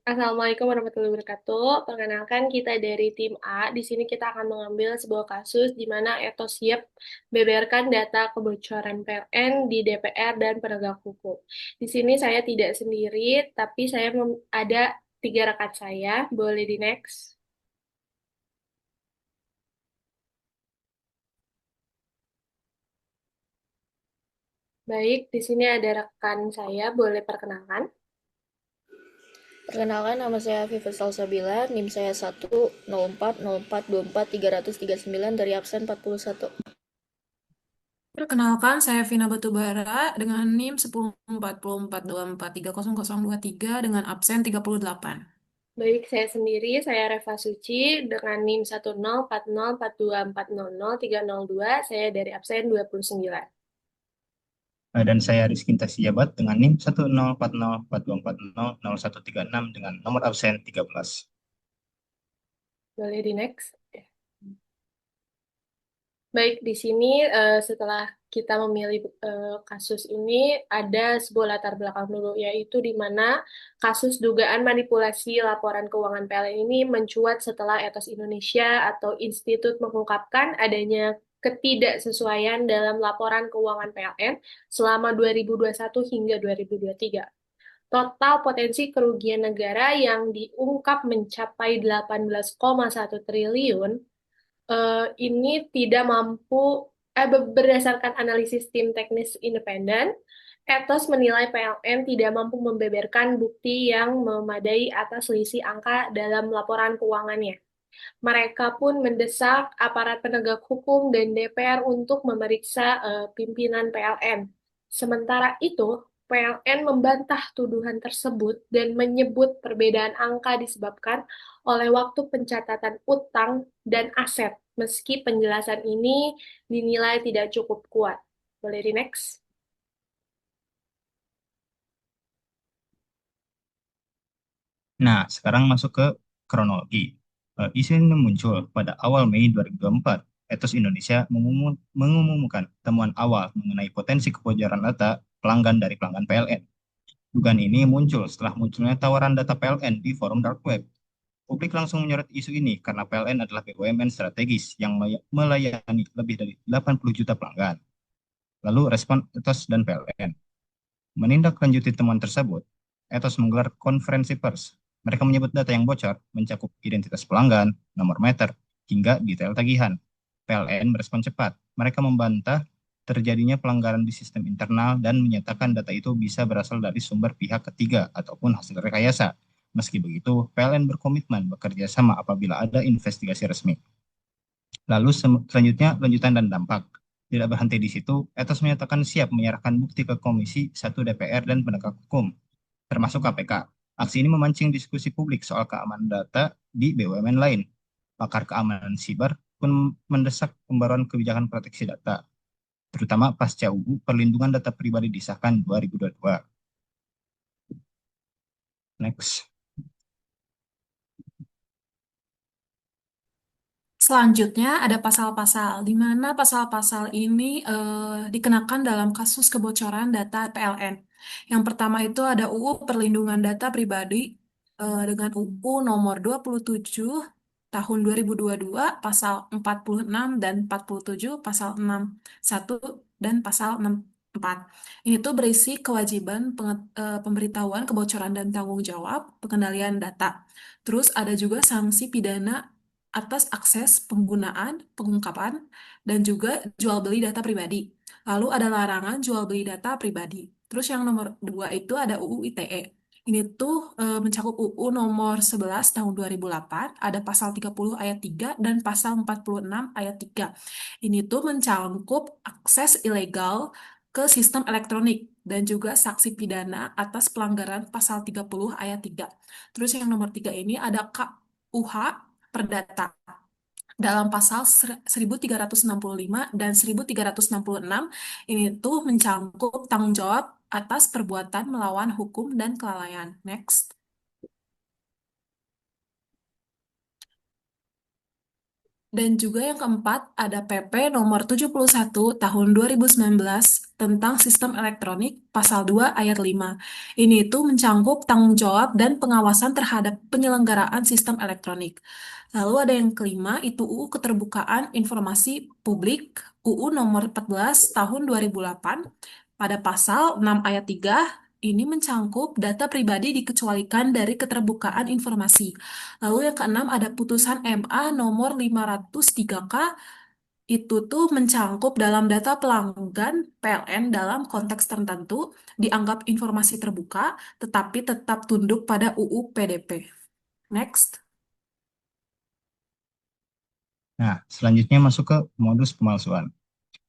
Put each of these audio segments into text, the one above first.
Assalamualaikum warahmatullahi wabarakatuh. Perkenalkan kita dari tim A. Di sini kita akan mengambil sebuah kasus di mana Etos siap beberkan data kebocoran PLN di DPR dan penegak hukum. Di sini saya tidak sendiri, tapi saya ada tiga rekan saya. Boleh di next. Baik, di sini ada rekan saya. Boleh perkenalkan. Perkenalkan, nama saya Viva Salsabila, NIM saya 104042439 dari absen 41. Perkenalkan, saya Vina Batubara dengan NIM 104424230023 dengan absen 38. Baik, saya sendiri, saya Reva Suci dengan NIM 104042403002. Saya dari absen 29. Dan saya Rizky Jabat dengan NIM 1040424400136 dengan nomor absen 13. Boleh di next. Baik, di sini setelah kita memilih kasus ini, ada sebuah latar belakang dulu, yaitu di mana kasus dugaan manipulasi laporan keuangan PLN ini mencuat setelah Ethos Indonesia atau Institut mengungkapkan adanya ketidaksesuaian dalam laporan keuangan PLN selama 2021 hingga 2023. Total potensi kerugian negara yang diungkap mencapai 18,1 triliun ini tidak mampu berdasarkan analisis tim teknis independen, Ethos menilai PLN tidak mampu membeberkan bukti yang memadai atas selisih angka dalam laporan keuangannya. Mereka pun mendesak aparat penegak hukum dan DPR untuk memeriksa pimpinan PLN. Sementara itu, PLN membantah tuduhan tersebut dan menyebut perbedaan angka disebabkan oleh waktu pencatatan utang dan aset, meski penjelasan ini dinilai tidak cukup kuat. Boleh di next? Nah, sekarang masuk ke kronologi. Isu ini muncul pada awal Mei 2024. Ethos Indonesia mengumumkan temuan awal mengenai potensi kebocoran data pelanggan dari pelanggan PLN. Dugaan ini muncul setelah munculnya tawaran data PLN di forum dark web. Publik langsung menyorot isu ini karena PLN adalah BUMN strategis yang melayani lebih dari 80 juta pelanggan. Lalu respon Ethos dan PLN. Menindaklanjuti temuan tersebut, Ethos menggelar konferensi pers. Mereka menyebut data yang bocor mencakup identitas pelanggan, nomor meter, hingga detail tagihan. PLN merespon cepat. Mereka membantah terjadinya pelanggaran di sistem internal dan menyatakan data itu bisa berasal dari sumber pihak ketiga ataupun hasil rekayasa. Meski begitu, PLN berkomitmen bekerja sama apabila ada investigasi resmi. Lalu selanjutnya lanjutan dan dampak. Tidak berhenti di situ, Ethos menyatakan siap menyerahkan bukti ke Komisi 1 DPR dan penegak hukum, termasuk KPK. Aksi ini memancing diskusi publik soal keamanan data di BUMN lain. Pakar keamanan siber pun mendesak pembaruan kebijakan proteksi data, terutama pasca UU Perlindungan Data Pribadi disahkan 2022. Next. Selanjutnya ada pasal-pasal, di mana pasal-pasal ini dikenakan dalam kasus kebocoran data PLN. Yang pertama itu ada UU Perlindungan Data Pribadi dengan UU nomor 27 tahun 2022, pasal 46 dan 47, pasal 61 dan pasal 64. Ini tuh berisi kewajiban pemberitahuan kebocoran dan tanggung jawab pengendalian data. Terus ada juga sanksi pidana atas akses penggunaan, pengungkapan, dan juga jual beli data pribadi. Lalu ada larangan jual beli data pribadi. Terus yang nomor dua itu ada UU ITE. Ini tuh mencakup UU nomor 11 tahun 2008, ada pasal 30 ayat 3 dan pasal 46 ayat 3. Ini tuh mencangkup akses ilegal ke sistem elektronik dan juga saksi pidana atas pelanggaran pasal 30 ayat 3. Terus yang nomor 3 ini ada KUH Perdata dalam pasal 1365 dan 1366 ini tuh mencangkup tanggung jawab atas perbuatan melawan hukum dan kelalaian. Next. Dan juga yang keempat, ada PP nomor 71 tahun 2019 tentang sistem elektronik pasal 2 ayat 5. Ini itu mencangkup tanggung jawab dan pengawasan terhadap penyelenggaraan sistem elektronik. Lalu ada yang kelima, itu UU Keterbukaan Informasi Publik, UU nomor 14 tahun 2008. Pada pasal 6 ayat 3, ini mencangkup data pribadi dikecualikan dari keterbukaan informasi. Lalu yang keenam ada putusan MA nomor 503K, itu tuh mencangkup dalam data pelanggan PLN dalam konteks tertentu dianggap informasi terbuka, tetapi tetap tunduk pada UU PDP. Next. Nah, selanjutnya masuk ke modus pemalsuan.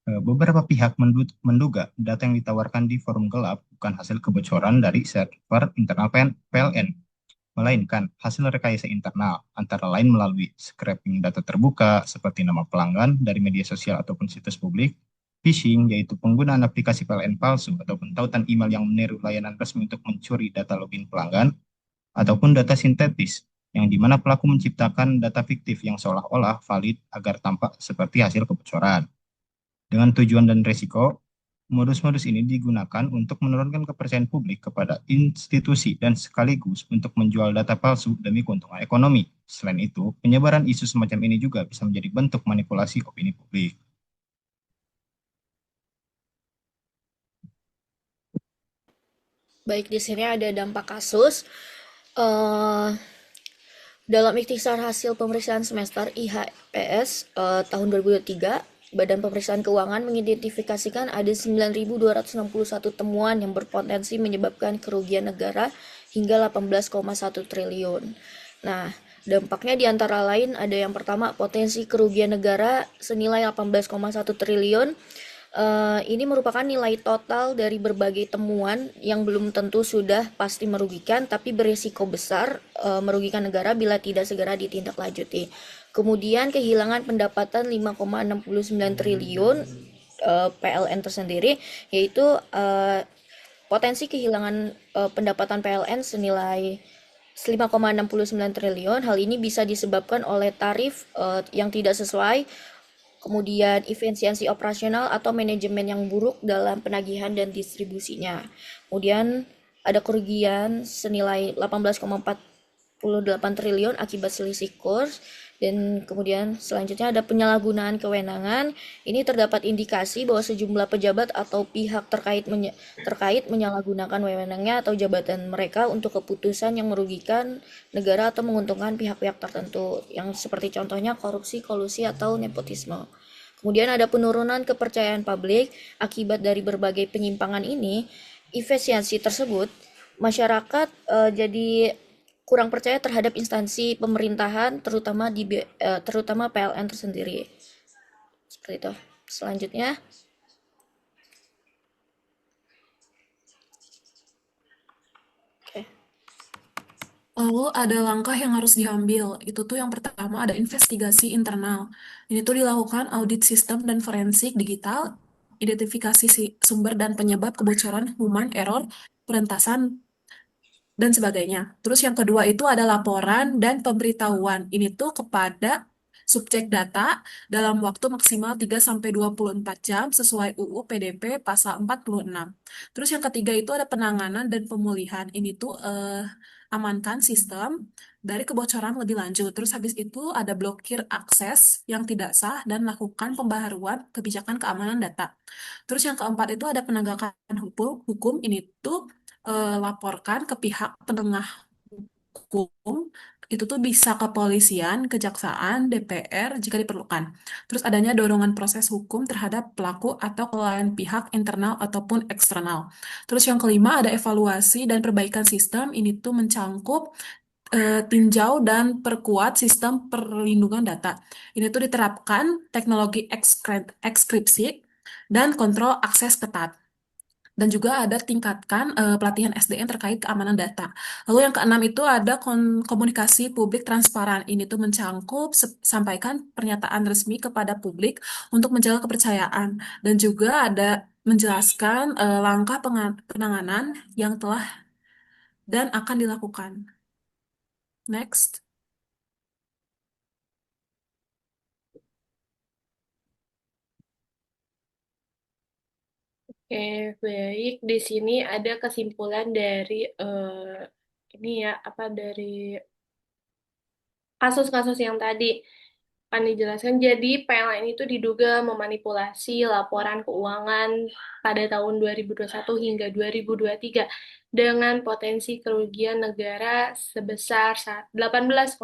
Beberapa pihak menduga data yang ditawarkan di forum gelap bukan hasil kebocoran dari server internal PLN, melainkan hasil rekayasa internal, antara lain melalui scraping data terbuka seperti nama pelanggan dari media sosial ataupun situs publik, phishing yaitu penggunaan aplikasi PLN palsu ataupun tautan email yang meniru layanan resmi untuk mencuri data login pelanggan, ataupun data sintetis yang dimana pelaku menciptakan data fiktif yang seolah-olah valid agar tampak seperti hasil kebocoran. Dengan tujuan dan risiko, modus-modus ini digunakan untuk menurunkan kepercayaan publik kepada institusi dan sekaligus untuk menjual data palsu demi keuntungan ekonomi. Selain itu, penyebaran isu semacam ini juga bisa menjadi bentuk manipulasi opini publik. Baik, di sini ada dampak kasus. Eh, Dalam ikhtisar hasil pemeriksaan semester IHPS tahun 2023, Badan Pemeriksaan Keuangan mengidentifikasikan ada 9.261 temuan yang berpotensi menyebabkan kerugian negara hingga 18,1 triliun. Nah, dampaknya diantara lain ada yang pertama, potensi kerugian negara senilai 18,1 triliun. Ini merupakan nilai total dari berbagai temuan yang belum tentu sudah pasti merugikan, tapi berisiko besar merugikan negara bila tidak segera ditindaklanjuti. Kemudian kehilangan pendapatan 5,69 triliun PLN tersendiri, yaitu potensi kehilangan pendapatan PLN senilai 5,69 triliun. Hal ini bisa disebabkan oleh tarif yang tidak sesuai, kemudian efisiensi operasional atau manajemen yang buruk dalam penagihan dan distribusinya. Kemudian ada kerugian senilai 18,48 triliun akibat selisih kurs. Dan kemudian selanjutnya ada penyalahgunaan kewenangan. Ini terdapat indikasi bahwa sejumlah pejabat atau pihak terkait menyalahgunakan wewenangnya atau jabatan mereka untuk keputusan yang merugikan negara atau menguntungkan pihak-pihak tertentu, yang seperti contohnya korupsi, kolusi, atau nepotisme. Kemudian ada penurunan kepercayaan publik akibat dari berbagai penyimpangan ini. Efisiensi tersebut, masyarakat jadi kurang percaya terhadap instansi pemerintahan, terutama PLN tersendiri. Seperti itu. Selanjutnya, oke. Lalu ada langkah yang harus diambil. Itu tuh yang pertama ada investigasi internal. Ini tuh dilakukan audit sistem dan forensik digital, identifikasi sumber dan penyebab kebocoran, human error, perentasan, dan sebagainya. Terus yang kedua itu ada laporan dan pemberitahuan. Ini tuh kepada subjek data dalam waktu maksimal 3 sampai 24 jam sesuai UU PDP pasal 46. Terus yang ketiga itu ada penanganan dan pemulihan. Ini tuh amankan sistem dari kebocoran lebih lanjut. Terus habis itu ada blokir akses yang tidak sah dan lakukan pembaharuan kebijakan keamanan data. Terus yang keempat itu ada penegakan hukum. Ini tuh laporkan ke pihak penengah hukum, itu tuh bisa kepolisian, kejaksaan, DPR jika diperlukan. Terus adanya dorongan proses hukum terhadap pelaku atau klien pihak internal ataupun eksternal. Terus yang kelima ada evaluasi dan perbaikan sistem. Ini tuh mencangkup tinjau dan perkuat sistem perlindungan data. Ini tuh diterapkan teknologi ekskripsi dan kontrol akses ketat. Dan juga ada tingkatkan pelatihan SDM terkait keamanan data. Lalu yang keenam itu ada komunikasi publik transparan. Ini tuh mencangkup sampaikan pernyataan resmi kepada publik untuk menjaga kepercayaan. Dan juga ada menjelaskan langkah penanganan yang telah dan akan dilakukan. Next. Oke, baik. Di sini ada kesimpulan dari ini ya, apa dari kasus-kasus yang tadi akan dijelaskan. Jadi PLN itu diduga memanipulasi laporan keuangan pada tahun 2021 hingga 2023 dengan potensi kerugian negara sebesar 18,1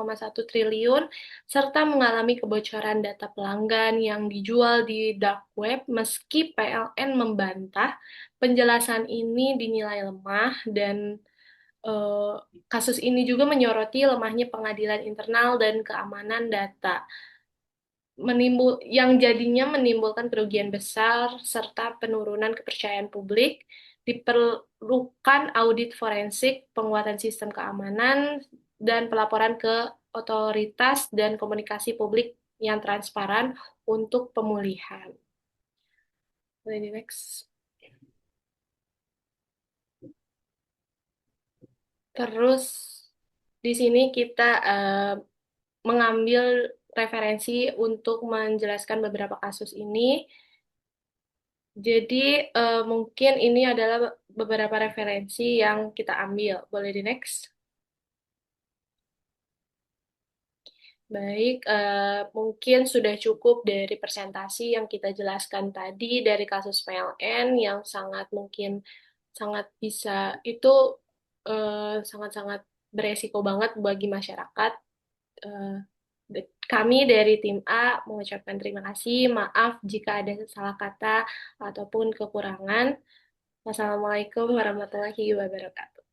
triliun serta mengalami kebocoran data pelanggan yang dijual di dark web meski PLN membantah penjelasan ini dinilai lemah dan eh, kasus ini juga menyoroti lemahnya pengadilan internal dan keamanan data, yang jadinya menimbulkan kerugian besar serta penurunan kepercayaan publik. Diperlukan audit forensik, penguatan sistem keamanan, dan pelaporan ke otoritas dan komunikasi publik yang transparan untuk pemulihan. Boleh di next. Terus di sini kita mengambil referensi untuk menjelaskan beberapa kasus ini. Jadi mungkin ini adalah beberapa referensi yang kita ambil. Boleh di next? Baik, mungkin sudah cukup dari presentasi yang kita jelaskan tadi dari kasus PLN yang sangat mungkin sangat bisa itu sangat-sangat beresiko banget bagi masyarakat. Eh, Kami dari tim A mengucapkan terima kasih. Maaf jika ada salah kata ataupun kekurangan. Wassalamualaikum warahmatullahi wabarakatuh.